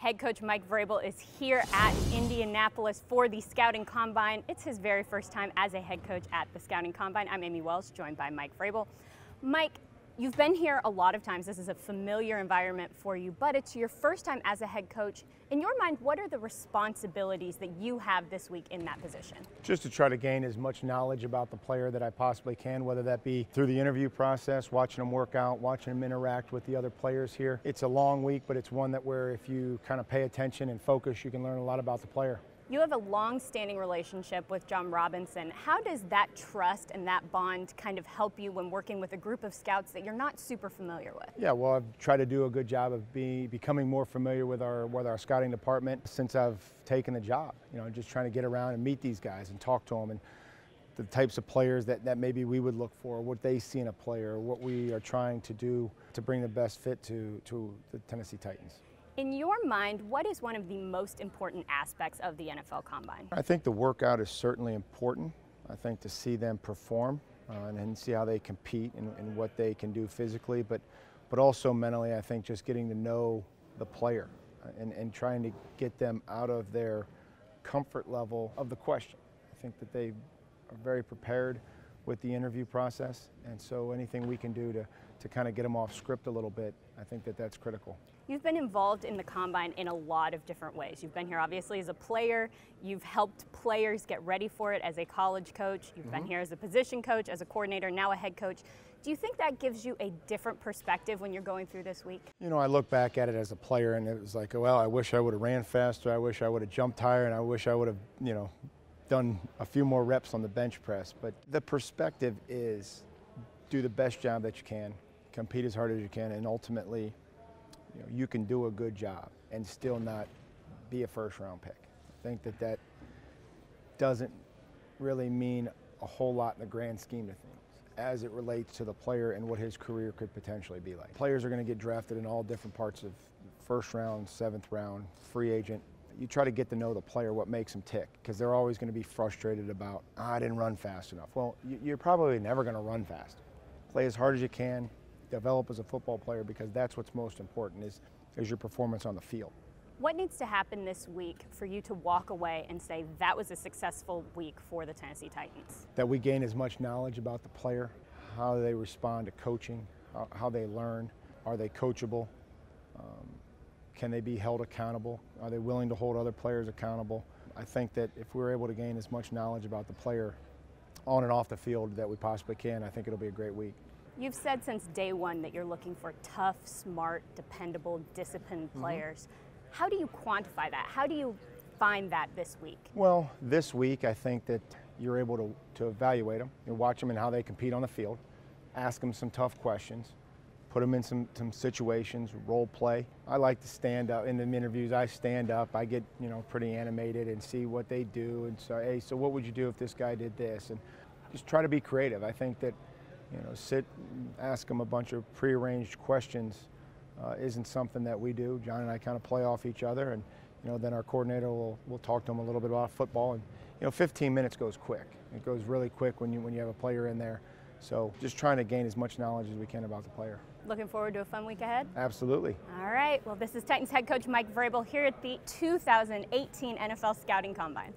Head coach Mike Vrabel is here at Indianapolis for the Scouting Combine. It's his very first time as a head coach at the Scouting Combine. I'm Amie Wells, joined by Mike Vrabel. Mike, you've been here a lot of times. This is a familiar environment for you, but it's your first time as a head coach. In your mind, what are the responsibilities that you have this week in that position? Just to try to gain as much knowledge about the player that I possibly can, whether that be through the interview process, watching them work out, watching them interact with the other players here. It's a long week, but it's one that where if you kind of pay attention and focus, you can learn a lot about the player. You have a long-standing relationship with John Robinson. How does that trust and that bond kind of help you when working with a group of scouts that you're not super familiar with? Yeah, well, I've tried to do a good job of becoming more familiar with our scouting department since I've taken the job. You know, just trying to get around and meet these guys and talk to them and the types of players that maybe we would look for, what they see in a player, what we are trying to do to bring the best fit to the Tennessee Titans. In your mind, what is one of the most important aspects of the NFL Combine? I think the workout is certainly important. I think to see them perform and see how they compete and what they can do physically, but also mentally, I think just getting to know the player and trying to get them out of their comfort level of the question. I think that they are very prepared with the interview process, and so anything we can do to kind of get them off script a little bit, I think that's critical. You've been involved in the Combine in a lot of different ways. You've been here obviously as a player, you've helped players get ready for it as a college coach, you've been here as a position coach, as a coordinator, now a head coach. Do you think that gives you a different perspective when you're going through this week? You know, I look back at it as a player and it was like, well, I wish I would have ran faster, I wish I would have jumped higher, and I wish I would have, you know, done a few more reps on the bench press. But the perspective is do the best job that you can, compete as hard as you can, and ultimately, you know, you can do a good job and still not be a first-round pick. I think that doesn't really mean a whole lot in the grand scheme of things as it relates to the player and what his career could potentially be like. Players are going to get drafted in all different parts of first round, seventh round, free agent. You try to get to know the player, what makes them tick, because they're always going to be frustrated about, I didn't run fast enough. Well, you're probably never going to run fast. Play as hard as you can, develop as a football player, because that's what's most important is your performance on the field. What needs to happen this week for you to walk away and say that was a successful week for the Tennessee Titans? That we gain as much knowledge about the player, how they respond to coaching, how they learn, are they coachable, can they be held accountable, are they willing to hold other players accountable? I think that if we're able to gain as much knowledge about the player on and off the field that we possibly can, I think it'll be a great week. You've said since day one that you're looking for tough, smart, dependable, disciplined players. How do you quantify that? How do you find that this week? Well, this week I think that you're able to evaluate them, you watch them and how they compete on the field, ask them some tough questions, put them in some situations, role play. I like to stand up in the interviews. I stand up, I get pretty animated and see what they do and say, hey, so what would you do if this guy did this? And just try to be creative. I think that sit and ask them a bunch of prearranged questions isn't something that we do. John and I kind of play off each other, and then our coordinator will talk to them a little bit about football. And 15 minutes goes quick. It goes really quick when you have a player in there. So just trying to gain as much knowledge as we can about the player. Looking forward to a fun week ahead? Absolutely. All right. Well, this is Titans head coach Mike Vrabel here at the 2018 NFL Scouting Combine.